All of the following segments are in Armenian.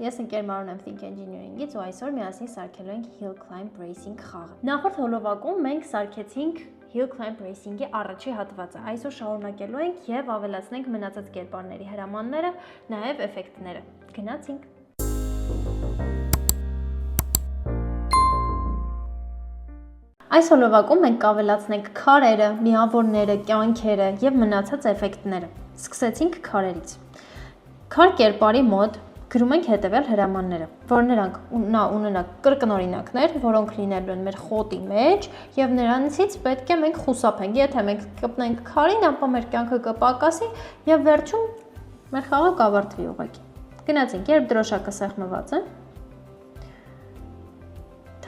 ես ընկեր Մարուն եմ Think Engineering-ից ու այսօր միասին սարքելու ենք Hill Climb Racing խաղը։ Նախորդ հոլովակում մենք սարքեցինք Hill Climb Racing-ի առաջի հատվածը։ Այսօր շարունակելու ենք եւ ավելացնենք մնացած կերպարների հրամանները, նաեւ էֆեկտները։ Գնացինք։ Այս հոլովակում մենք կավելացնենք քարերը, միավորները, կյանքերը եւ մնացած էֆեկտները։ Սկսեցինք քարերից։ Քար կերպարի մոտ գրում ենք հետևյալ հրամանները, որ նրանք ունենա կրկնօրինակներ, որոնք լինելու են մեր խոտի մեջ եւ նրանցից պետք է մենք խուսափենք։ Եթե մենք կպնենք քարին, ապա մեր կյանքը կպակասի եւ վերջում մեր խաղը կավարտվի ուղղակի։ Գնացինք, երբ դրոշակը սեղմված է,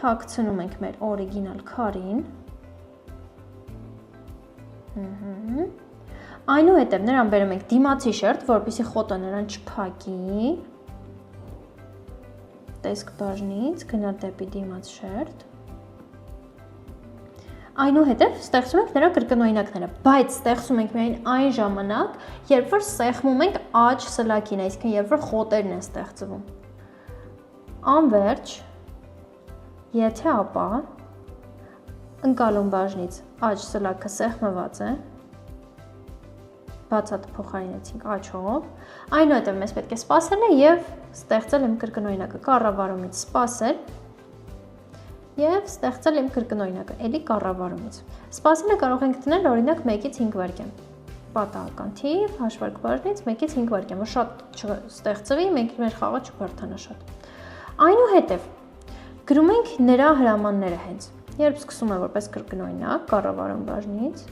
թաքցնում ենք մեր օրիգինալ քարին։ Այնուհետև նրան բերում ենք դիմացի շերտ, որպեսզի խոտը նրան չփակի։ Տեսք բաժնից գնա դեպի դիմաց շերտ։ Այնուհետև ստեղծում ենք նրա կրկնօրինակները, բայց ստեղծում ենք միայն այն ժամանակ, երբ որ սեղմում ենք աջ սլակին, այսինքն երբ որ խոտերն են ստեղծվում։ Անվերջ, եթե ապա ընկալում բաժնից աջ սլակը սեղմված է, բացատը փոխարինեցինք աչով, այնուհետև մեզ պետք է սպասել եւ ստեղծել իմ կրկնօրինակը, կառավարումից սպասել եւ ստեղծել իմ կրկնօրինակը, ելի կառավարումից։ Սպասելը կարող ենք դնել օրինակ 1-ից 5 վայրկյան։ Պատահական թիվ, հաշվարկ բաժնից 1-ից 5 վայրկյան, որ շատ չստեղծվի, մեր խաղը չբարթանա շատ։ Այնուհետև գրում ենք նրա հրամանները հենց։ Երբ սկսում է որպես կրկնօրինակ, կառավարում բաժնից,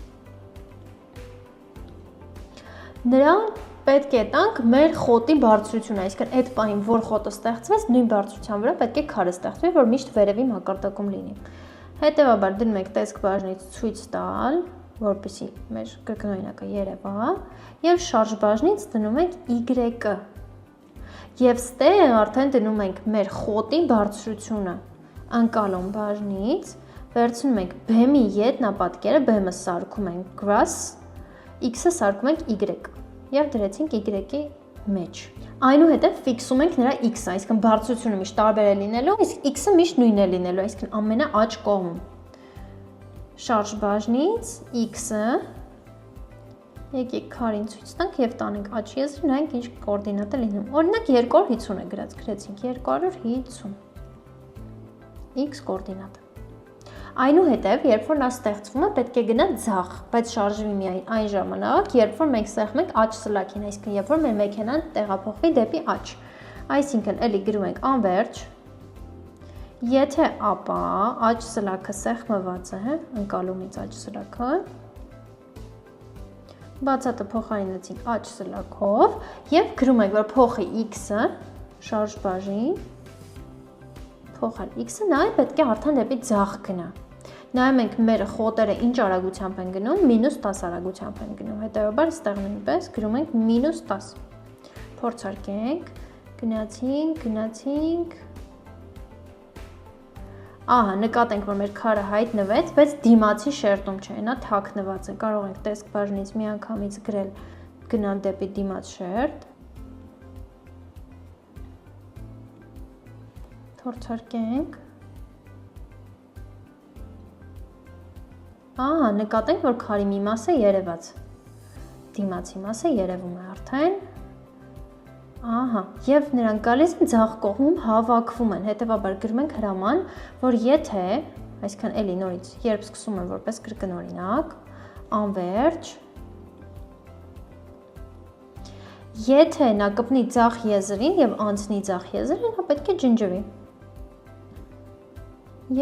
նրան պետք է տանք մեր խոտի բարձրությունը, այսինքն այդ պահին, որ խոտը ստեղծվեց, նույն բարձրության վրա պետք է քարը ստեղծվի, որ միշտ վերևի մակարդակում լինի։ Հետևաբար դնում ենք տեսք բաժնից ցույց տալ, որպեսզի մեր կրկնօրինակը երևա, եւ շարժ բաժնից դնում ենք Y-ը։ Եվ ստեղ արդեն դնում ենք մեր խոտի բարձրությունը, ընկալում բաժնից, վերցնում ենք բեմի ետնապատկերը, բեմը սարքում ենք grass, X-ը սարքում ենք Y եւ դրեցինք Y-ի մեջ։ Այնուհետև ֆիքսում ենք նրա X-ը, այսինքն բարձրությունը միշտ տարբեր է լինելու, իսկ X-ը միշտ նույնն է լինելու, այսինքն ամենաաջ կողմում։ Շարժ բաժնից X-ը եկեք քարին ցույց տանք եւ տանենք աջ եզրին, նայենք ինչ կոորդինատ է լինում։ Օրինակ 250 է գրած, գրեցինք 250 X կոորդինատը։ Այնուհետև, երբ որ նա ստեղծվում է, պետք է գնա ձախ, բայց շարժվի միայն այն ժամանակ, երբ որ մենք սեղմենք աջ սլակին, այսինքն երբ որ մեր մեքենան տեղափոխվի դեպի աջ։ Այսինքն, էլի գրում ենք անվերջ, եթե ապա աջ սլակը սեղմված է, ընկալումից աջ սլակը, բացատը փոխարինեցինք աջ սլակով եւ գրում ենք, որ փոխի X-ը, շարժ բաժին, փոխալ X-ը, նա պետք է արդեն դեպի ձախ գնա։ Նայում ենք մեր խոտերը ինչ արագությամբ են գնում, -10 արագությամբ են գնում, հետևաբար ստեղ նույնպես գրում ենք -10։ Փորձարկենք, գնացինք, ահա, նկատենք, որ մեր քարը հայտնվեց, բայց դիմացի շերտում չէ, նա թաքնված է, կարող ենք տեսք բաժնից միանգամից գրել գնալ դեպի դիմաց շերտ, փորձարկենք, ահա, նկատենք, որ քարի մի մասը երևաց, դիմացի մասը երևում է արդեն, ահա, եւ նրանք գալիս են ձախ կողմում հավաքվում են, հետևաբար գրում ենք հրաման, որ եթե, այսինքն էլի նորից, երբ սկսում են որպես կրկնօրինակ, անվերջ, եթե նա կպնի ձախ եզրին եւ անցնի ձախ եզրին, նա պետք է ջնջվի։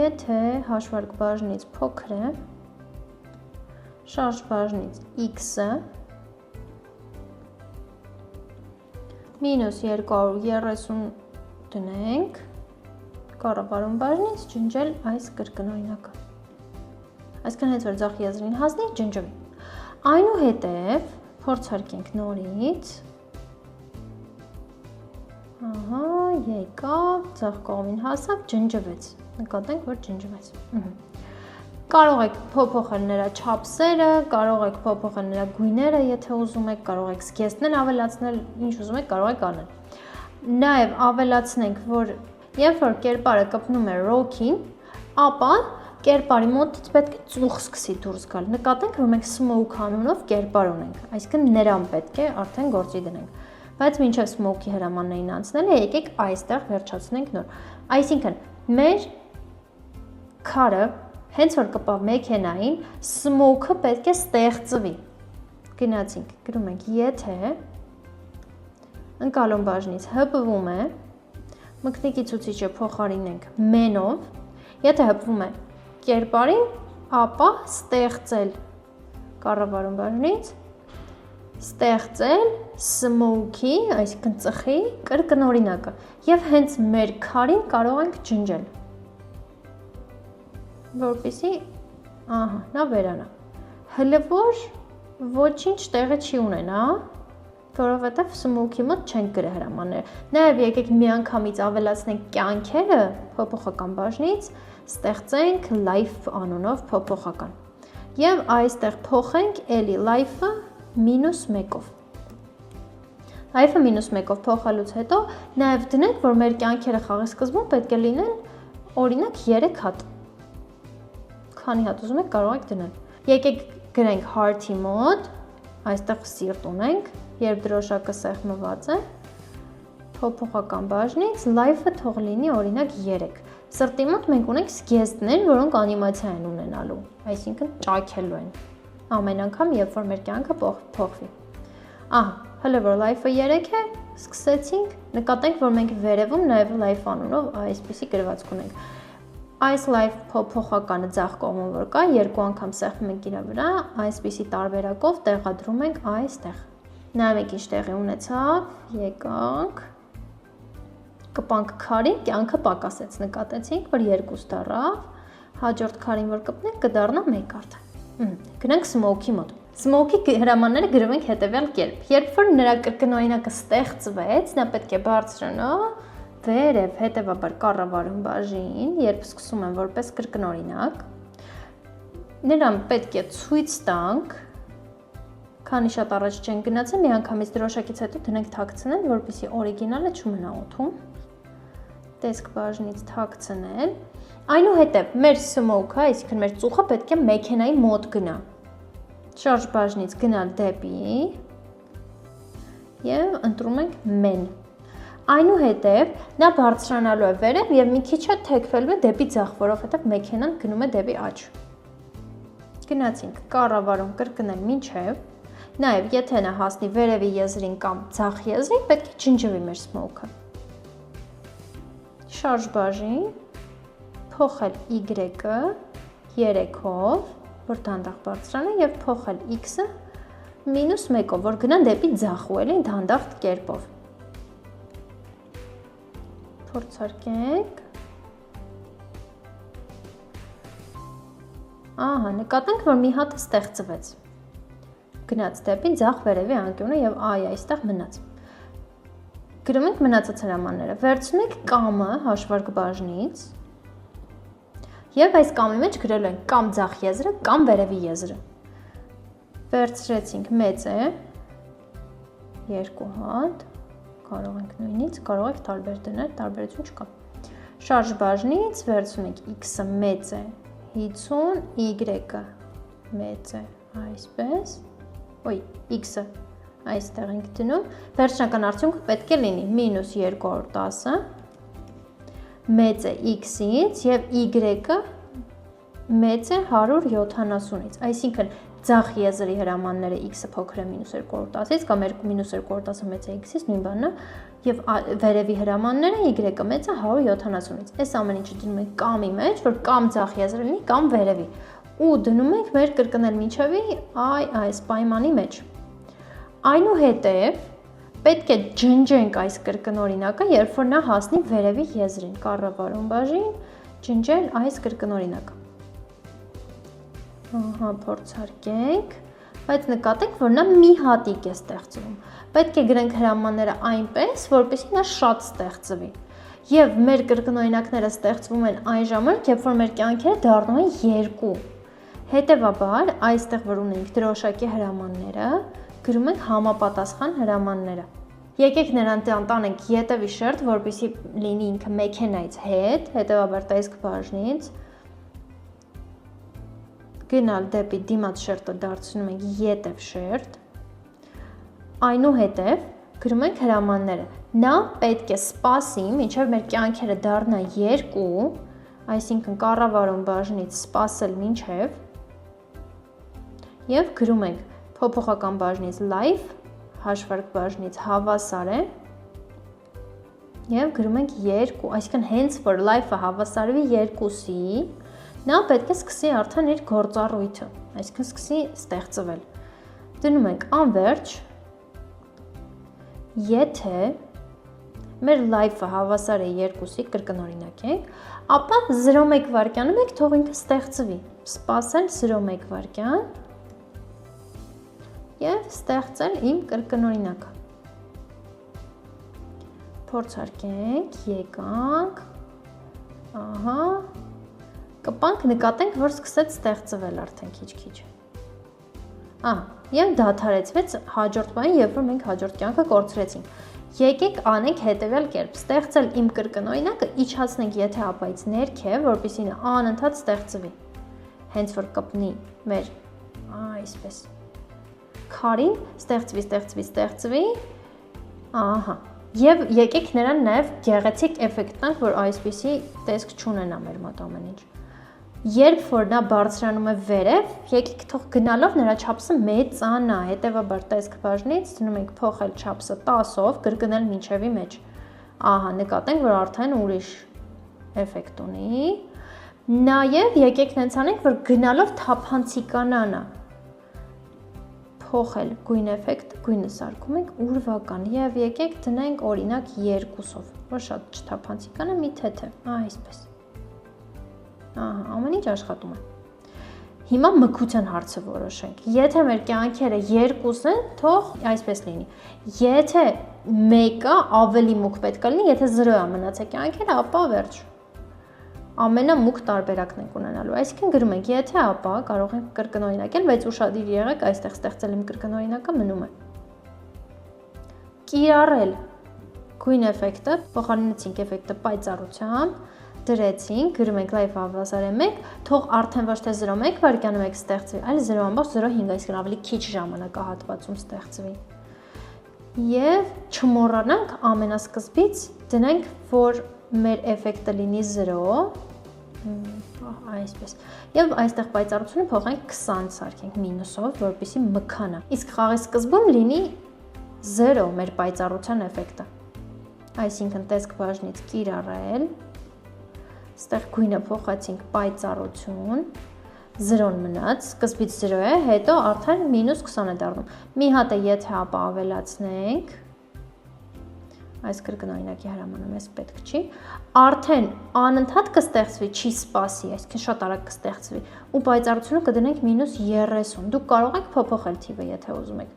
Եթե հաշվարկ բաժնից փոքր է, շարժ բաժնից X-ը, -230 դնենք, կառավարում բաժնից ջնջել այս կրկնօրինակը։ Այսինքն հենց որ ձախ եզրին հասնի, ջնջվի։ Այնուհետև փորձարկենք նորից։ Ահա, եկավ, ձախ կողմին հասավ, ջնջվեց։ Նկատենք, որ ջնջվեց։ Կարող եք փոփոխել նրա չափսերը, կարող եք փոփոխել նրա գույները, եթե ուզում եք, կարող եք զգեստներ ավելացնել, ինչ ուզում եք, կարող եք անել։ Նաև ավելացնենք, որ երբ որ կերպարը կպնում է rock-ին, ապա կերպարի մոտից պետք է ծուխ սկսի դուրս գալ։ Նկատենք, որ մենք smoke անունով կերպար ունենք, այսինքն նրան պետք է արդեն գործի դնենք։ Բայց մինչև smoke-ի հրամաններին անցնելը, եկեք այստեղ վերջացնենք նոր։ Այսինքն, մեր քարը հենց որ կպավ մեքենային, smoke-ը պետք է ստեղծվի։ Գնացինք, գրում ենք, եթե ընկալում բաժնից հպվում է, մկնիկի ցուցիչը փոխարինենք men-ով, եթե հպվում է կերպարին, ապա ստեղծել կառավարում բաժնից, ստեղծել smoke-ի, այսինքն ծխի կրկնօրինակը, եւ հենց մեր քարին կարող ենք ջնջել, որպեսզի, ահա, նա վերանա, հլվոր ոչինչ տեղը չի ունենա, որովհետև smoke-ի մոտ չենք գրել հրամանները։ Նաև եկեք միանգամից ավելացնենք կյանքերը փոփոխական բաժնից, ստեղծենք life անունով փոփոխական։ Եվ այստեղ փոխենք էլի life-ը -1-ով։ Life-ը -1-ով փոխելուց հետո նաև դնենք, որ մեր կյանքերը խաղի սկզբում պետք է լինեն օրինակ 3 հատ։ Քանի հատ ուզում եք կարող եք դնել։ Եկեք գրենք heart-ի մոտ, այստեղ սիրտ ունենք, երբ դրոշակը սեղմված է, փոփոխական բաժնից life-ը թող լինի օրինակ 3։ Սրտի մոտ մենք ունենք զգեստներ, որոնք անիմացիա են ունենալու, այսինքն ճաքելու են։ Ամեն անգամ, երբ որ մեր կյանքը փոխվի։ Ահա, հələ որ life-ը 3 է, սկսեցինք, նկատենք, որ մենք վերևում նաև life անունով այսպիսի գրվածք ունենք։ Այս life փոփոխականը ձախ կողմում որ կա, երկու անգամ սեղմում ենք իր վրա, այսպիսի տարբերակով տեղադրում ենք այստեղ։ Նայեք ինչ տեղի ունեցավ, եկանք, կպանք քարին, կյանքը պակասեց, նկատեցինք, որ 2 դառավ, հաջորդ քարին որ կպնենք կդառնա 1 արդեն։ Գնանք smoke-ի մոտ։ Smoke-ի հրամանները գրում ենք հետևյալ կերպ։ Երբ որ նրա կրկնօրինակը ստեղծվեց, նա պետք է բարձրանա վերև, հետևաբար կառավարում բաժին, երբ սկսում են որպես կրկնօրինակ, նրան պետք է ցույց տանք, քանի շատ առաջ չեն գնացել, միանգամից դրոշակից հետո դնենք թաքցնել, որպեսզի օրիգինալը չմնա օդում, տեսք բաժնից թաքցնել, այնուհետև մեր smoke-ը, այսինքն մեր ծուխը պետք է մեքենայի մոտ գնա, շարժ բաժնից գնալ դեպի և ընտրում ենք men։ Այնուհետև նա բարձրանալու է վերև և մի քիչ է թեքվելու է դեպի ձախ, որովհետև մեքենան գնում է դեպի աջ։ Գնացինք, կառավարում կրկնել մինչև, նաև եթե նա հասնի վերևի եզրին կամ ձախ եզրին, պետք է ջնջվի մեր smoke-ը։ Շարժ բաժին, փոխել Y-ը 3-ով, որ դանդաղ բարձրանա և փոխել X-ը -1-ով, որ գնան դեպի ձախ ու էլի դանդաղ կերպով։ Փորձարկենք։ Ահա, նկատենք, որ մի հատը ստեղծվեց։ Գնաց դեպի ձախ վերևի անկյունը և այ այստեղ մնաց։ Գրում ենք մնացած հրամանները։ Վերցնում ենք կամը հաշվարկ բաժնից և այս կամի մեջ գրելու ենք կամ ձախ եզրը, կամ վերևի եզրը։ Վերցրեցինք մեծ է, 2 հատ, կարող ենք նույնից, կարող եք տարբեր դնել, տարբերություն չկա։ Շարժ բաժնից վերցնում ենք X-ը մեծ է 50, Y-ը մեծ է այսպես, X-ը այստեղ ենք դնում, վերջնական արդյունքը պետք է լինի -210, մեծ է X-ից և Y-ը մեծ է 170-ից, այսինքն ձախ եզրի հրամանները X-ը փոքր է -210-ից կամ -210-ը մեծ է X-ից, նույն բանն է, և վերևի հրամանները Y-ը մեծ է 170-ից։ Այս ամեն ինչը դնում ենք կամի մեջ, որ կամ ձախ եզրը լինի, կամ վերևի, ու դնում ենք մեր կրկնել մինչևի այս պայմանի մեջ։ Այնուհետև պետք է ջնջենք այս կրկնօրինակը, երբ որ նա հասնի վերևի եզրին, կառավարում բաժին, ջնջել այս կրկնօրինակը։ Ահա, փորձարկենք, բայց նկատենք, որ նա մի հատիկ է ստեղծվում։ Պետք է գրենք հրամանները այնպես, որպեսզի նա շատ ստեղծվի։ Եվ մեր կրկնօրինակները ստեղծվում են այն ժամանակ, երբ որ մեր կյանքերը դառնում են 2։ Հետևաբար, այստեղ որ ունենք դրոշակի հրամանները, գրում ենք համապատասխան հրամանները։ Եկեք նրան տանենք ետևի շերտ, որպեսզի լինի ինքը մեքենայից հետ, հետևաբար տեսք բաժնից գնալ դեպի դիմաց շերտը դարձնում ենք ետև շերտ, այնուհետև գրում ենք հրամանները։ Նա պետք է սպասի, մինչև մեր կյանքերը դառնա 2, այսինքն կառավարում բաժնից սպասել մինչև, եւ գրում ենք փոփոխական բաժնից live, հաշվարկ բաժնից հավասար է եւ գրում ենք 2, այսինքն հենց որ live-ը հավասարվի 2-ի, նա պետք է սկսի արդեն իր գործառույթը, այսինքն սկսի ստեղծվել։ Դնում ենք անվերջ, եթե մեր live-ը հավասար է 2-ի, կրկնօրինակենք, ապա 0.1 վայրկյանում եք թող ինքը ստեղծվի, սպասել 0.1 վայրկյան և ստեղծել իմ կրկնօրինակը։ Փորձարկենք, եկանք, ահա, կպանք, նկատենք, որ սկսեց ստեղծվել արդեն քիչ-քիչ։ Եվ դադարեցվեց հաջորդ բանը, երբ որ մենք հաջորդ կյանքը կորցրեցինք։ Եկեք անենք հետևյալ կերպ, ստեղծել իմ կրկնօրինակը, իջացնենք եթե ապայից ներքև, որպեսզի նա անընդհատ ստեղծվի։ Հենց որ կպնի մեր, այսպես քարին, ստեղծվի, ահա, և եկեք նրան նաև գեղեցիկ էֆեկտ տանք, որ այսպիսի տեսք չունենա մեր մոտ ամեն ինչ։ Երբ որ նա բարձրանում է վերև, եկեք թող գնալով նրա չափսը մեծանա, հետևաբար տեսք բաժնից դնում ենք փոխել չափսը 10-ով, կրկնել մինչևի մեջ։ Ահա, նկատենք, որ արդեն ուրիշ էֆեկտ ունի։ Նաև եկեք նենց անենք, որ գնալով թափանցիկանա նա։ Փոխել գույն էֆեկտը, գույնը սարքում ենք ուրվական և եկեք դնենք օրինակ 2-ով, որ շատ չթափանցիկանա մի թեթև, այսպես։ Ամեն ինչ աշխատում է։ Հիմա մքության հարցը որոշենք։ Եթե մեր կյանքերը 2 են, թող այսպես լինի։ Եթե 1-ը ավելի մուգ պետք է լինի, եթե 0-ը մնացել կյանքերը, ապա վերջ։ Ամենամուգ տարբերակն ենք ունենալու, այսինքն գրում ենք, եթե ապա կարող ենք կրկնօրինակել, բայց ուշադիր եղեք, այստեղ ստեղծել իմ կրկնօրինակը մնում է։ Կիրառել գույն էֆեկտը, փոխարինեցինք էֆեկտը պայծառությամբ, դրեցինք, գրում ենք live հավասար է 1, թող արդեն ոչ թե 0.1 վայրկյանում եք ստեղծվի, այլ 0.05, այսինքն ավելի քիչ ժամանակահատվածում ստեղծվի։ Եվ չմոռանանք ամենասկզբից դնենք, որ մեր էֆեկտը լինի 0, այսպես, և այստեղ պայծառությունը փոխենք 20 սարքենք մինուսով, որպեսզի մքանա, իսկ խաղի սկզբում լինի 0 մեր պայծառության էֆեկտը, այսինքն տեսք բաժնից կիրառել, ստեղ գույնը փոխեցինք պայծառություն, 0-ն մնաց, սկզբից 0 է, հետո արդեն մինուս 20 է դառնում, մի հատ է եթե ապա ավելացնենք, այս կրկնօրինակի հրամանը մեզ պետք չի, արդեն անընդհատ կստեղծվի, չի սպասի, այսինքն շատ արագ կստեղծվի, ու պայծառությունը կդնենք մինուս 30, դուք կարող եք փոփոխել թիվը, եթե ուզում եք։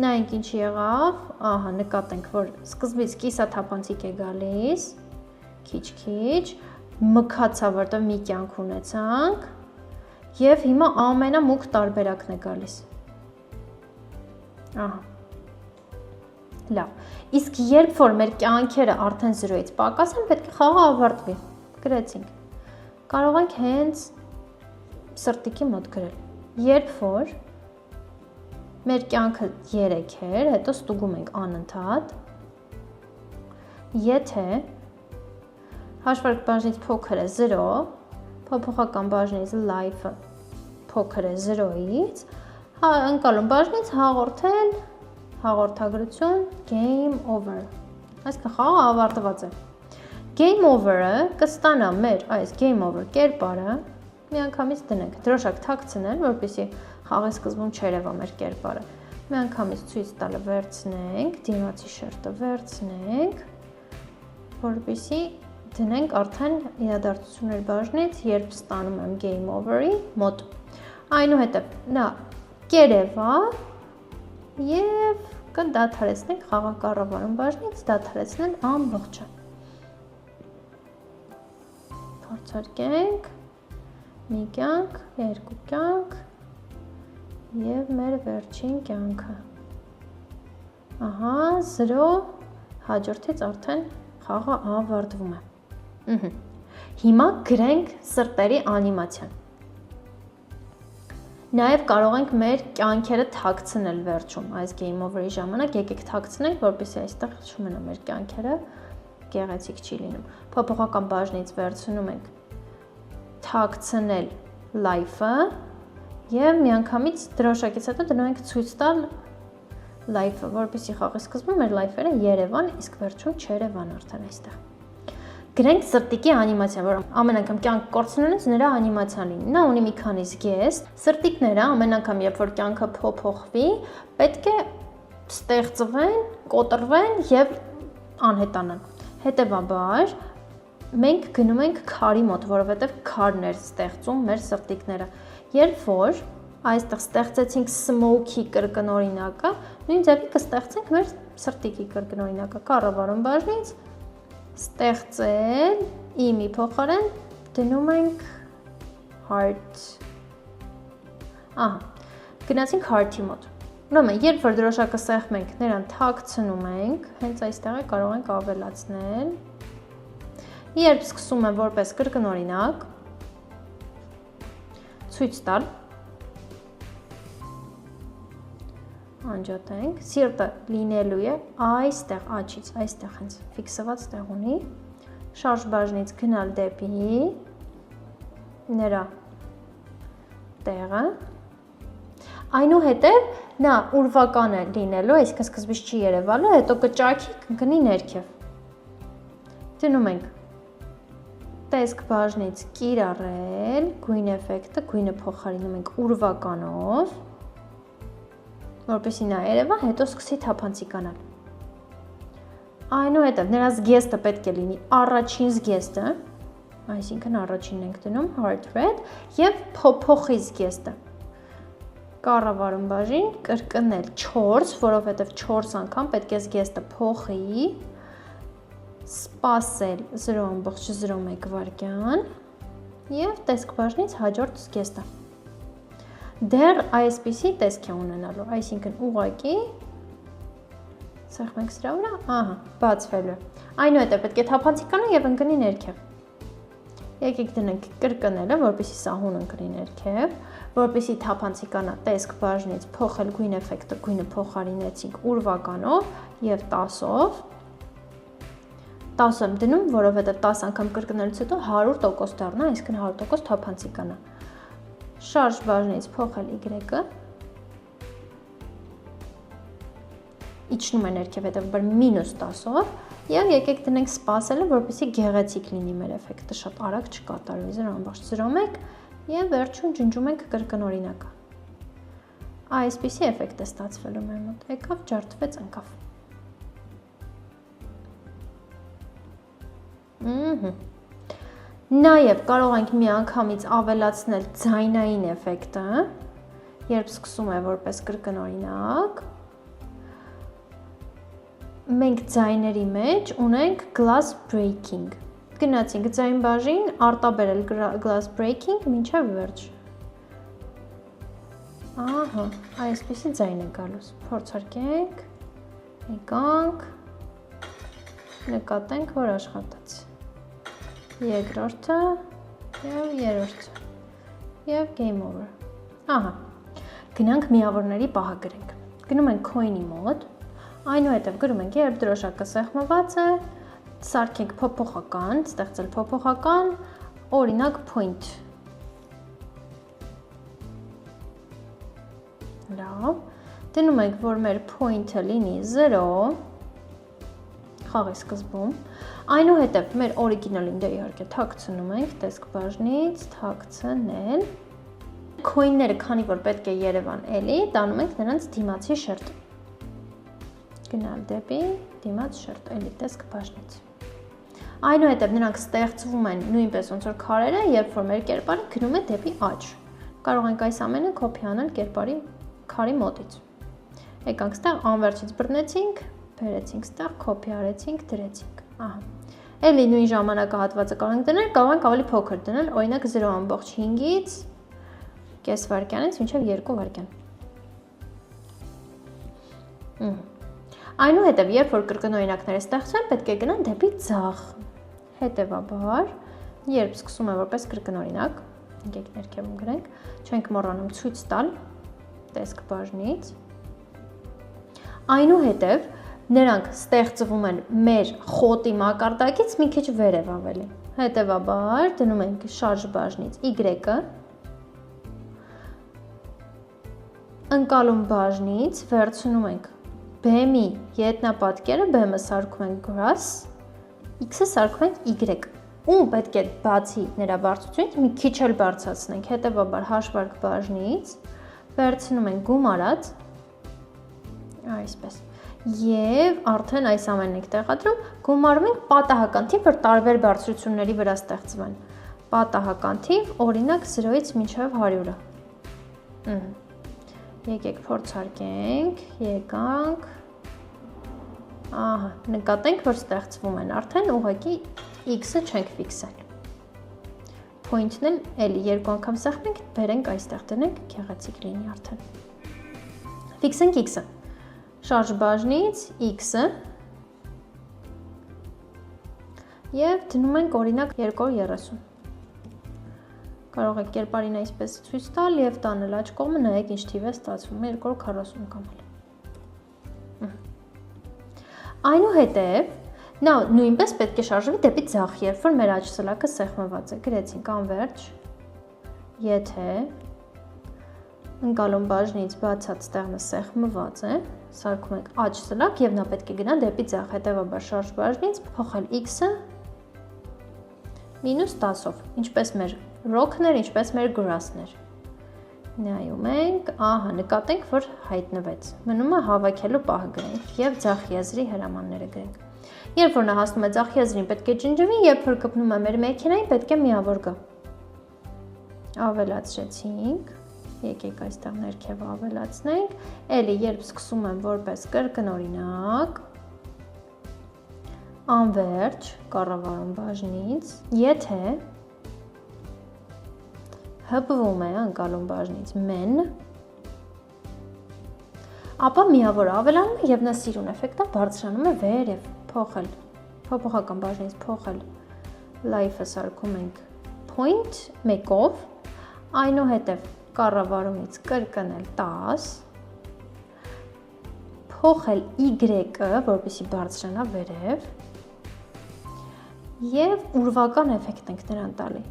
Նայենք ինչ եղավ, ահա, նկատենք, որ սկզբից կիսաթափանցիկ է գալիս, քիչ-քիչ, մքացավ, որտեղ մի կյանք ունեցանք, և հիմա ամենամուգ տարբերակն է գալիս։ Ահա։ Լավ, իսկ երբ որ մեր կյանքերը արդեն 0-ից պակաս են, պետք է խաղը ավարտվի, գրեցինք, կարող ենք հենց սրտիկի մոտ գրել, երբ որ մեր կյանքը 3 էր, հետո ստուգում ենք անընդհատ, եթե հաշվարկ բաժնից փոքր է 0, փոփոխական բաժնից live-ը փոքր է 0-ից, ընկալում բաժնից հաղորդել հաղորդագրություն game over, այսինքն խաղը ավարտված է։ Game over-ը կստանա մեր այս game over կերպարը, միանգամից դնենք, դրոշակ թաքցնել, որպեսզի խաղի սկզբում չերևա մեր կերպարը։ Միանգամից ցույց տալը վերցնենք, դիմացի շերտը վերցնենք, որպեսզի դնենք արդեն իրադարձություններ բաժնից, երբ ստանում եմ game over-ի մոտ։ Այնուհետև նա կերևա և կդադարեցնենք խաղակառավարում բաժնից, դադարեցնել ամբողջը։ Փորձարկենք, մի կյանք, երկու կյանք և մեր վերջին կյանքը։ Ահա, 0, Հաջորդից արդեն խաղը ավարտվում է։ Հիմա գրենք սրտերի անիմացիան։ Նաև կարող ենք մեր կյանքերը թաքցնել վերջում, այս game over-ի ժամանակ եկեք թաքցնենք, որպեսզի այստեղ չմնա մեր կյանքերը գեղեցիկ չի լինում։ Փոփոխական բաժնից վերցնում ենք թաքցնել life-ը եւ միանգամից դրոշակից հետո դնում ենք ցույց տալ life-ը, որպեսզի խաղի սկզբում մեր life-երը Երևան, իսկ վերջում Չերևան արդեն այստեղ։ Գրենք սրտիկի անիմացիան, որ ամեն անգամ կյանք կորցնելուց նրա անիմացիան լինի։ Նա ունի մի քանի զգեստ, սրտիկները ամեն անգամ, երբ որ կյանքը փոփոխվի, պետք է ստեղծվեն, կոտրվեն եւ անհետանան։ Հետևաբար մենք գնում ենք քարի մոտ, որովհետեւ քարն էր ստեղծում մեր սրտիկները։ Երբ որ այստեղ ստեղծեցինք smoke-ի կրկնօրինակը, նույն ձևի կստեղծենք մեր սրտիկի կրկնօրինակը։ Կառավարում բաժնից ստեղծել իմի փոխարեն դնում ենք heart։ Ահա, գնացինք heart-ի մոտ։ Ուրեմն, երբ որ դրոշակը սեղմենք, նրան թաքցնում ենք, հենց այստեղ է կարող ենք ավելացնել։ Երբ սկսում է որպես կրկնօրինակ, ցույց տալ, անջատենք, սիրտը լինելու է այստեղ աչից, այստեղ հենց ֆիքսված տեղ ունի, շարժ բաժնից գնալ դեպի նրա տեղը, այնուհետև նա ուրվական է լինելու, այսինքն սկզբից չի երևալու, հետո կճարքի կգնի ներքև։ Դնում ենք տեսք բաժնից կիրառել, գույն էֆեկտը, գույնը փոխարինում ենք ուրվականով, որպեսզի նա երևա, հետո սկսի թափանցիկանալ։ Այնուհետև նրա զգեստը պետք է լինի առաջին զգեստը, այսինքն առաջինն ենք դնում heart rate եւ փոփոխի զգեստը։ Կառավարում բաժին կրկնել 4, որովհետեւ 4 անգամ պետք է զգեստը փոխի, սպասել 0.01 վայրկյան եւ տեսք բաժնից հաջորդ զգեստը։ Դեռ այսպիսի տեսք է ունենալու, այսինքն ուղղակի սեղմենք սրա վրա, ահա, բացվելու է։ Այնուհետև պետք է թափանցիկանա եւ ընկնի ներքև։ Եկեք դնենք կրկնելը, որպեսզի սահուն ընկնի ներքև, որպեսզի թափանցիկանա տեսք բաժնից փոխել գույն էֆեկտը, գույնը փոխարինեցինք ուրվականով եւ 10-ով։ 10 եմ դնում, որովհետեւ 10 անգամ կրկնելուց հետո 100% դառնա, այսինքն 100% թափանցիկանա։ Շարժ բաժնից փոխել Y-ը, իջնում է ներքև, հետևաբար -10-ով եւ եկեք դնենք սպասելը, որպեսզի գեղեցիկ լինի մեր էֆեկտը, շատ արագ չկատարվի 0.01 եւ վերջում ջնջում ենք կրկնօրինակը։ Այսպիսի էֆեկտ է ստացվելու մեր մոտ, եկավ, ջարդվեց, ընկավ։ Նաև կարող ենք միանգամից ավելացնել ձայնային էֆեկտը, երբ սկսում է որպես կրկնօրինակ։ Մենք ձայների մեջ ունենք glass breaking։ Գնացինք ձայն բաժին, արտաբերել glass breaking մինչև վերջ։ Ահա, այսպիսի ձայն է գալուս։ Փորձարկենք, եկանք, նկատենք, որ աշխատեց։ Երկրորդը եւ երրորդը եւ game over։ Ահա։ Գնանք միավորների պահը գրենք։ Գնում ենք coin-ի մոտ, այնուհետև գրում ենք երբ դրոշակը սեղմված է, սարքենք փոփոխական, ստեղծել փոփոխական, օրինակ point։ Լավ։ Դնում ենք, որ մեր point-ը լինի 0 խաղի սկզբում, այնուհետև մեր օրիգինալին դե իհարկե թաքցնում ենք, տեսք բաժնից թաքցնել, coin-ները, քանի որ պետք է Երևան էլի, տանում ենք նրանց դիմացի շերտ, գնալ դեպի դիմաց շերտ, էլի տեսք բաժնից, այնուհետև նրանք ստեղծվում են նույնպես ոնց որ քարերը, երբ որ մեր կերպարը գնում է դեպի աջ, կարող ենք այս ամենը կոպի անել կերպարի քարի մոտից, եկանք ստեղ անվերջից բռնեցինք, բերեցինք ստեղ, կոպի արեցինք, դրեցինք, ահա, էլի նույն ժամանակահատվածը կարող ենք դնել, կարող ենք ավելի փոքր դնել, օրինակ 0.5-ից կես վայրկյանից մինչև 2 վայրկյան։ Այնուհետև, երբ որ կրկնօրինակները ստեղծվեն, պետք է գնան դեպի ձախ։ Հետևաբար, երբ սկսում է որպես կրկնօրինակ, եկեք ներքևում գրենք, չենք մոռանում ցույց տալ տեսք բաժնից։ Այնուհետև նրանք ստեղծվում են մեր խոտի մակարդակից մի քիչ վերև ավելի։ Հետևաբար դնում ենք շարժ բաժնից Y-ը, ընկալում բաժնից վերցնում ենք բեմի ետնապատկերը, բեմը սարքում ենք grass, X-ը սարքում ենք Y։ Ում պետք է բացի նրա բարձրությունից մի քիչ էլ բարձրացնենք, հետևաբար հաշվարկ բաժնից վերցնում ենք գումարած, այսպես, և արդեն այս ամենն ենք տեղադրում, գումարում ենք պատահական թիվ, որ տարբեր բարձրությունների վրա ստեղծվեն։ Պատահական թիվ, օրինակ 0-ից մինչև 100-ը։ Եկեք փորձարկենք, եկանք, ահա, նկատենք, որ ստեղծվում են արդեն ուղղակի X-ը չենք ֆիքսել։ Point-ն էլ էլի երկու անգամ սեղմենք, բերենք այստեղ դնենք, գեղեցիկ լինի արդեն։ Ֆիքսենք X-ը։ Շարժ բաժնից X-ը և դնում ենք օրինակ 230։ Կարող եք կերպարին այսպես ցույց տալ և տանել աջ կողմը, նայեք ինչ թիվ է ստացվում, 240 կամել։ Այնուհետև, նա նույնպես պետք է շարժվի դեպի ձախ, երբ որ մեր աջ սլակը սեղմված է, գրեցինք անվերջ, եթե ընկալում բաժնից բացած տեղը սեղմված է, սարքում ենք աջ սլակ և նա պետք է գնա դեպի ձախ, հետևաբար շարժ բաժնից փոխել X-ը -10-ով, ինչպես մեր ռոքներ, ինչպես մեր գրասներ։ Նայում ենք, ահա, նկատենք, որ հայտնվեց։ Մնում է հավաքելու պահը գրենք և ձախ եզրի հրամանները գրենք։ Երբ որ նա հասնում է ձախ եզրին, պետք է ջնջվի, երբ որ կպնում է մեր մեքենային, պետք է միավոր գա։ Ավելացրեցինք, եկեք այստեղ ներքևը ավելացնենք, էլի երբ սկսում եմ որպես կրկնօրինակ, անվերջ, կառավարում բաժնից, եթե հպվում է ընկալում բաժնից մեն, ապա միավոր ավելանում է և նա սիրուն էֆեկտը բարձրանում է վերև, փոխել, փոփոխական բաժնից փոխել, life-ը սարքում ենք point մեկով, այնուհետև կառավարումից կրկնել 10, փոխել Y-ը, որպեսզի բարձրանա վերև, և ուրվական էֆեկտ ենք նրան տալի։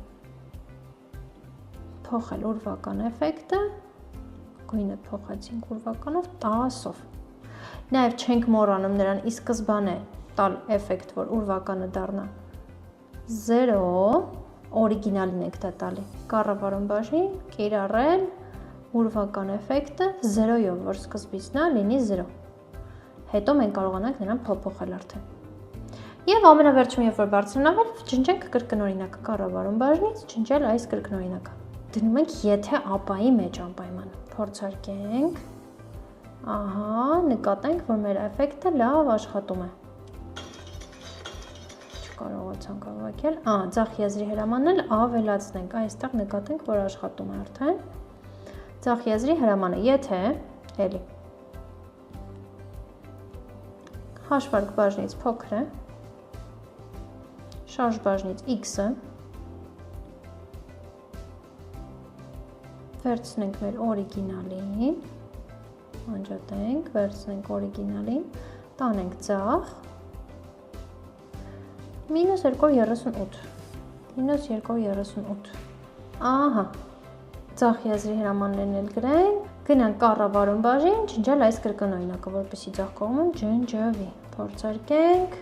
Փոխել ուրվական էֆեկտը, գույնը փոխեցինք ուրվականով 10-ով։ Նաև չենք մոռանում նրան ի սկզբանե տալ էֆեկտ, որ ուրվականը դառնա 0, օրիգինալին ենք դա տալի։ Կառավարում բաժնի, կիրառել ուրվական էֆեկտը 0-ով, որ սկզբից նա լինի 0։ Հետո մենք կարողանանք նրան փոփոխել արդեն։ Եվ ամենավերջում, երբ որ բարձրանալ, ջնջենք կրկնօրինակը, կառավարում բաժնից, ջնջել այս կրկնօրինակը։ Դնում ենք եթե ապայի մեջ անպայման, փորձարկենք, ահա, նկատենք, որ մեր էֆեկտը լավ աշխատում է։ Չկարողացանք հավաքել, ձախ եզրի հրամանն էլ ավելացնենք, այստեղ նկատենք, որ աշխատում է արդեն։ Ձախ եզրի հրամանը, եթե, էլի, հաշվարկ բաժնից փոքր է, շարժ բաժնից X-ը, վերցնենք մեր օրիգինալին, անջատենք, վերցնենք օրիգինալին, տանենք ձախ, -238, -238, ահա, ձախ եզրի հրամաններն էլ գրենք, գնանք կառավարում բաժին, ջնջել այս կրկնօրինակը, որպեսզի ձախ կողմում ջնջվի, փորձարկենք,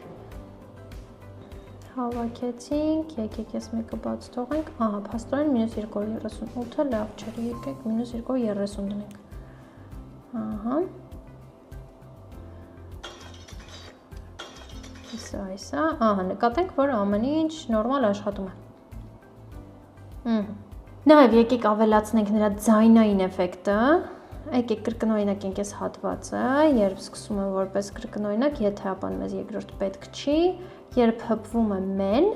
հավաքեցինք, եկեք ես մեկը բաց թողենք, ահա, փաստորեն -238-ը լավ չէր, եկեք -230 դնենք, ահա, Այսա, ահա, նկատենք, որ ամեն ինչ նորմալ աշխատում է։ Նաև եկեք ավելացնենք նրա ձայնային էֆեկտը, եկեք կրկնօրինակենք այս հատվածը, երբ սկսում եմ որպես կրկնօրինակ, եթե ապա մեզ երկրորդ պետք չի, երբ հպվում է մեն,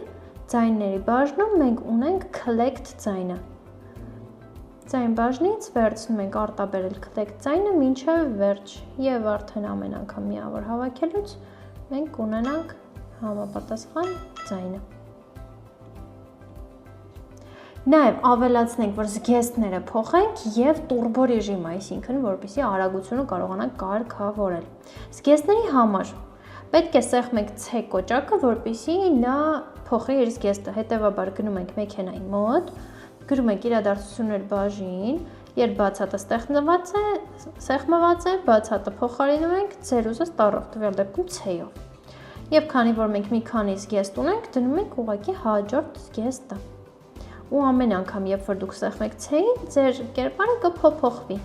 ձայնների բաժնում մենք ունենք collect ձայնը։ Ձայն բաժնից վերցնում ենք արտաբերել քտեք ձայնը մինչև վերջ եւ արդեն ամեն անգամ միավոր հավաքելուց մենք կունենանք համապատասխան ձայնը։ Նաև ավելացնենք, որ զգեստները փոխենք եւ տուրբո ռեժիմ, այսինքն որպեսզի արագությունը կարողանանք կարգավորել։ Զգեստների համար պետք է սեղմենք C կոճակը, որպեսզի նա փոխի իր զգեստը։ Հետևաբար գնում ենք մեքենայի մոտ, գրում ենք իրադարձություններ բաժին, երբ բացատը ստեղծված է, սեղմված է, բացատը փոխարինում ենք C-ը ստարով, տվյալ դեպքում C-ով։ Եվ քանի որ մենք մի քանի զգեստ ունենք, դնում ենք ուղղակի հաջորդ զգեստը։ Ու ամեն անգամ, երբ որ դուք սեղմեք C-ին, ձեր կերպարը կփոփոխվի։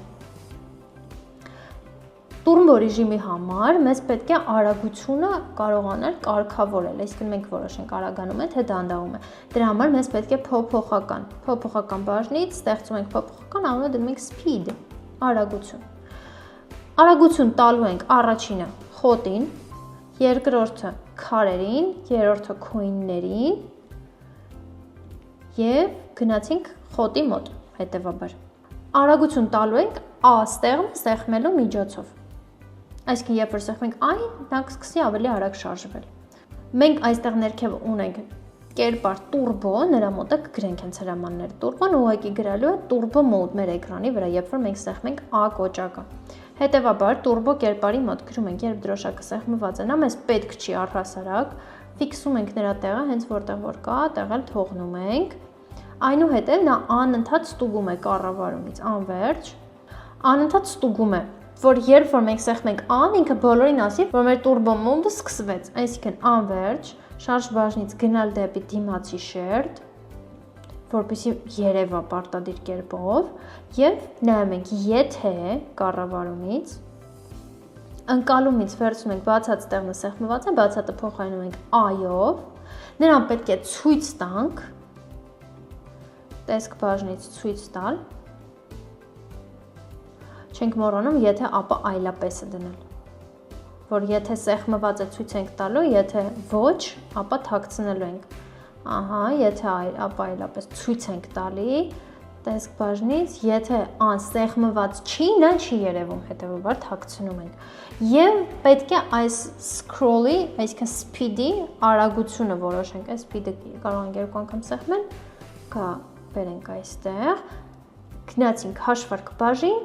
Տուրբո ռեժիմի համար մեզ պետք է արագությունը կարողանալ կարգավորել, այսինքն մենք որոշենք արագանում է թե դանդաղում է։ Դրա համար մեզ պետք է փոփոխական բաժնից ստեղծում ենք փոփոխական, անունը դնում ենք speed, արագություն։ Արագություն տալու ենք առաջինը խոտին, երկրորդը քարերին, երրորդը քույններին եւ գնացինք խոտի մոտ, հետեւաբար։ Արագություն տալու ենք A ստեղմը սեղմելու միջոցով։ Այսինքն, երբ որ սեղմենք A-ին, նա կսկսի ավելի արագ շարժվել։ Մենք այստեղ ներքև ունենք կերպար turbo, նրա մոտը կգրենք հենց հրամանները turbo-ն, ուղղակի գրալու է turbo mode մեր էկրանի վրա, երբ որ մենք սեղմենք A կոճակը։ Հետևաբար turbo կերպարի մոտ գրում ենք, երբ դրոշակը սեղմված է, նա մեզ պետք չի առհասարակ, ֆիքսում ենք նրա տեղը, հենց որտեղ որ կա, տեղել թողնում ենք։ Այնուհետև նա անընդհատ ստուգում է կառավարումից անverջ, անընդհատ ստուգում է, որ երբ որ մենք սեղմենք A-ն, ինքը բոլորին ասի, որ մեր turbo mode-ը սկսվեց, այսինքն անverջ, շարժ բաժնից գնալ դեպի դիմացի շերտ, որպեսզի երևա պարտադիր կերպով, եւ նայում ենք, եթե կառավարումից ընկալումից վերցնում ենք բացած տեղը սեղմված է, բացատը փոխարինում ենք A-ով, նրան պետք է ցույց տանք, տեսք բաժնից ցույց տալ, չենք մոռանում, եթե ապա այլապես է դնել, որ եթե սեղմված է ցույց ենք տալու, եթե ոչ, ապա թաքցնելու ենք, ահա, եթե ապա այլապես ցույց ենք տալի, տեսք բաժնից, եթե անսեղմված չի, նա չի երևում, հետևաբար թաքցնում ենք։ Եվ պետք է այս scroll-ի, այսինքն speed-ի արագությունը որոշենք, այս speed-ը կարող ենք երկու անգամ սեղմել, կա բերենք այստեղ, գնացինք հաշվարկ բաժին,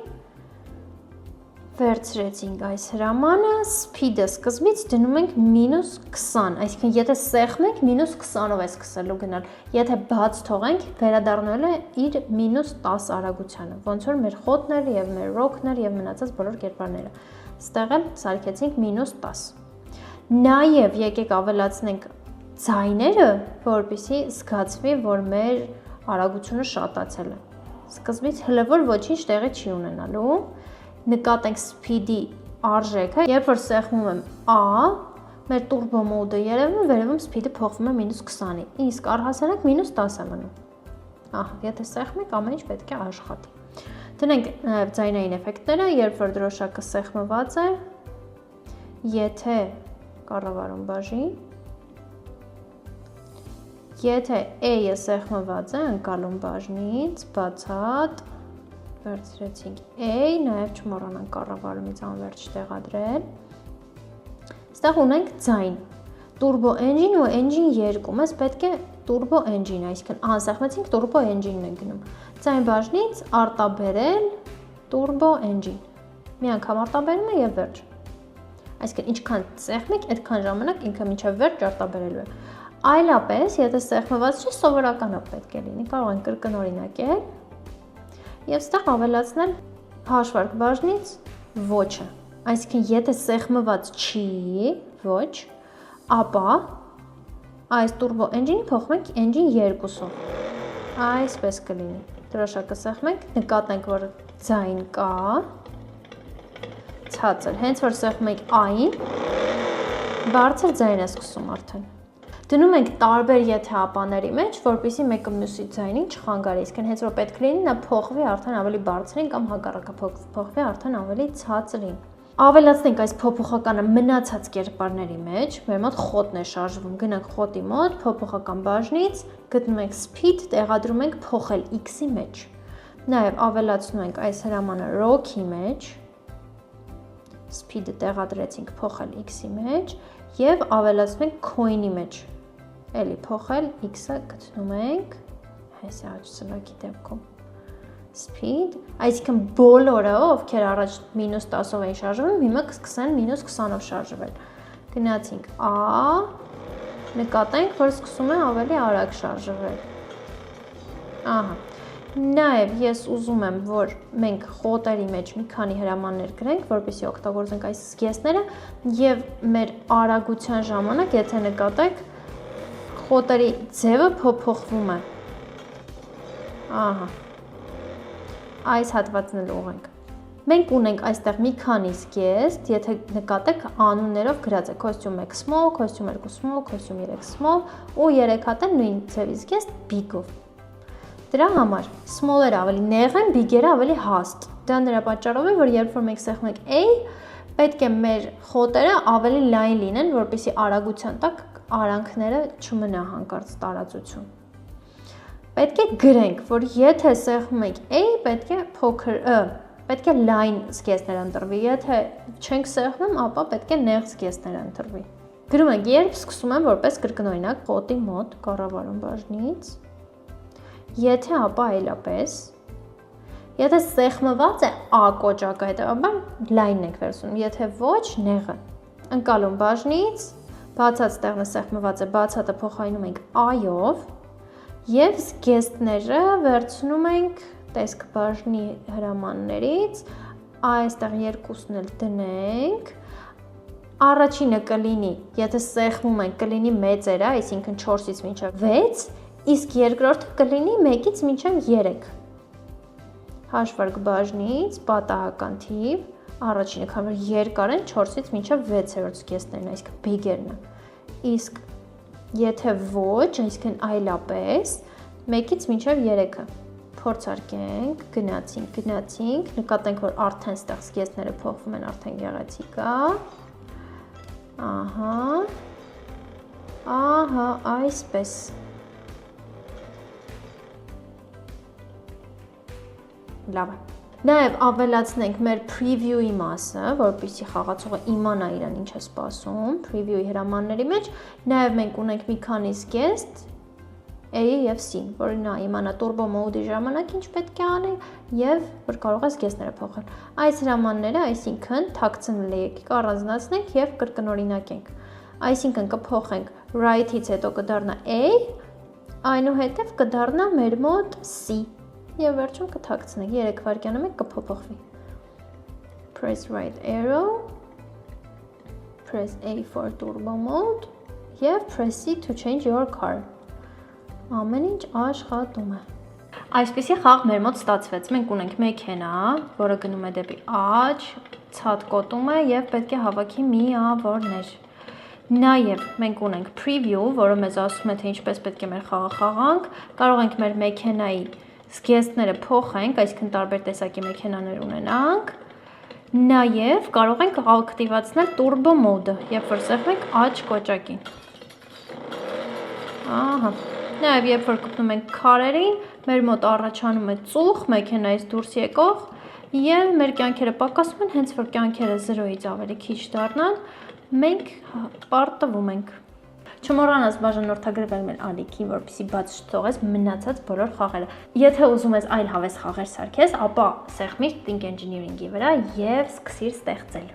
վերցրեցինք այս հրամանը, speed-ը սկզբից դնում ենք -20, այսինքն եթե սեղմենք -20-ով է սկսելու գնալ, եթե բաց թողենք, վերադառնալու է իր -10 արագությանը, ոնց որ մեր խոտն էր եւ մեր rock-ն էր եւ մնացած բոլոր կերպարները։ Ստեղ էլ սարքեցինք -10։ Նաեւ եկեք ավելացնենք ձայները, որպեսզի զգացվի, որ մեր արագությունը շատացել է։ Սկզբից հլը որ ոչինչ տեղի չի ունենալու։ Նկատենք speed-ի արժեքը, երբ որ սեղմում եմ A, մեր turbo mode-ը երևում, վերևում speed-ը փոխվում է -20-ի, իսկ առհասարակ -10 է մնում։ Ահա, եթե սեղմենք, ամեն ինչ պետք է աշխատի։ Դնենք նաև ձայնային էֆեկտները, երբ որ դրոշակը սեղմված է, եթե կառավարում բաժին, եթե A-ը սեղմված է, ընկալում բաժնից, բացատ, վերցրեցինք A, նաև չմոռանանք կառավարումից անverջ տեղադրել։ Ստեղ ունենք ձայն, turbo engine ու engine 2, մեզ պետք է turbo engine, այսինքն անսեղմեցինք turbo engine-ն ենք գնում։ Ձայն բաժնից արտաբերել turbo engine։ Մի անգամ արտաբերում է եւ վերջ։ Այսինքն ինչքան սեղմենք, այդքան ժամանակ ինքը մինչև վերջ արտաբերելու է։ Այլապես, եթե սեղմված չի, սովորականով պետք է լինի, կարող ենք կրկնօրինակել եւ ստեղ ավելացնել հաշվարկ բաժնից ոչը։ Այսինքն եթե սեղմված չի, ոչ, ապա այս turbo engine-ը փոխում ենք engine 2-ով։ Այսպես կլինի։ Դրոշակը սեղմենք, նկատենք, որ ձայն կա, ցածր, հենց որ սեղմում ենք A-ին, բարձր ձայն է սկսում արդեն։ Դնում ենք տարբեր եթե-ապաների մեջ, որպեսզի մեկը մյուսի ձայնին չխանգարի, իսկ հենց որ պետք լինի, նա փոխվի արդեն ավելի բարձրին կամ հակառակը փոխվի արդեն ավելի ցածրին։ Ավելացնենք այս փոփոխականը մնացած կերպարների մեջ, մեր մոտ խոտն է շարժվում, գնանք խոտի մոտ, փոփոխական բաժնից, գտնում ենք speed, տեղադրում ենք փոխել x-ի մեջ։ Նաև ավելացնում ենք այս հրամանը rock-ի մեջ, speed-ը տեղադրեցինք փոխել x-ի մեջ եւ ավելացնում ենք coin-ի մեջ։ Էլի փոխել x-ը գտնում ենք հեսա աճսլակի դեպքում speed, այսինքն բոլորը, ովքեր առաջ -10-ով էին շարժվում, հիմա կսկսեն -20-ով շարժվել։ Գնացինք a, նկատենք, որ սկսում է ավելի արագ շարժվել։ Ահա։ Նաև ես ուզում եմ, որ մենք խոտերի մեջ մի քանի հրամաններ գրենք, որպեսզի օգտագործենք այս զգեստները եւ մեր արագության ժամանակ, եթե նկատեք, խոտերի ձևը փոփոխվում է։ Ահա։ Այս հատվածն էլ ուղենք։ Մենք ունենք այստեղ մի քանի զգեստ, եթե նկատեք անուններով գրած է costume 1 small, costume 2 small, costume 3 small ու 3 հատ են նույն ձևի զգեստ big-ով։ Դրա համար small-երը ավելի նեղ են, big-երը ավելի հաստ։ Դա նրա պատճառով է, որ երբ որ մենք սեղմում ենք A, պետք է մեր խոտերը ավելի լայն լինեն, որպեսզի արագության տակ արանքները չմնա հանկարծ տարածություն։ Պետք է գրենք, որ եթե սեղմում ենք A, պետք է լայն զգեստներ ընտրվի, եթե չենք սեղմում, ապա պետք է նեղ զգեստներ ընտրվի։ Գրում ենք, երբ սկսում եմ որպես կրկնօրինակ խոտի մոտ կառավարում բաժնից, եթե ապա այլապես, եթե սեղմված է A կոճակը, հետևաբար լայնն ենք վերցնում, եթե ոչ, նեղը։ Ընկալում բաժնից, բացած տեղը սեղմված է, բացատը փոխարինում ենք A-ով եւ զգեստները վերցնում ենք տեսք բաժնի հրամաններից, այստեղ երկուսն էլ դնենք, առաջինը կլինի, եթե սեղմում ենք, կլինի մեծերը, այսինքն 4-ից մինչև 6, իսկ երկրորդը կլինի 1-ից մինչև 3։ Հաշվարկ բաժնից, պատահական թիվ, առաջինը քանի որ երկար են 4-ից մինչև 6-րդ զգեստներն, այսինքն big-երն է։ Իսկ եթե ոչ, այսինքն այլապես, 1-ից մինչև 3-ը։ Փորձարկենք, գնացինք, նկատենք, որ արդեն ստեղ զգեստները փոխվում են, արդեն գեղեցիկ է։ Ահա, այսպես։ Լավ է։ Նաև ավելացնենք մեր preview-ի մասը, որպեսզի խաղացողը իմանա իրան ինչ է սպասում, preview-ի հրամանների մեջ, նաև մենք ունենք մի քանի զգեստ A-ը եւ C-ն, որը նա իմանա turbo mode-ի ժամանակ ինչ պետք է անի եւ որ կարող է զգեստները փոխել։ Այս հրամանները, այսինքն թաքցնել եկեք առանձնացնենք եւ կրկնօրինակենք։ Այսինքն կփոխենք right-ից հետո կդառնա A, այնուհետև կդառնա մեր մոտ C եւ վերջում կթաքցնենք 3 վայրկյանը մեկ կփոփոխվի։ Press right arrow, press A for turbo mode եւ press C to change your car։ Ամեն ինչ աշխատում է։ Այսպեսի խաղ մեր մոտ ստացվեց։ Մենք ունենք մեքենա, որը գնում է դեպի աջ, ցատկոտում է եւ պետք է հավաքի միավորներ։ Նաև մենք ունենք preview, որը մեզ ասում է թե ինչպես պետք է մեր խաղը խաղանք։ Կարող ենք մեր մեքենայի զգեստները փոխենք, այսինքն տարբեր տեսակի մեքենաներ ունենանք։ Նաև կարող ենք ակտիվացնել turbo mode-ը, երբ որ սեղմենք աջ կոճակին։ Ահա։ Նաև երբ որ կպնում ենք քարերին, մեր մոտ առաջանում է ծուխ, մեքենայից դուրս եկող, եւ մեր կյանքերը պակասում են, հենց որ կյանքերը 0-ից ավելի քիչ դառնան, մենք պարտվում ենք։ Չմոռանաս բաժանորդագրվել մեր ալիքին, որպեսզի բաց չթողես մնացած բոլոր խաղերը։ Եթե ուզում ես այլ հավես խաղեր սարքես, ապա սեղմիր Think Engineering-ի վրա եւ սկսիր ստեղծել։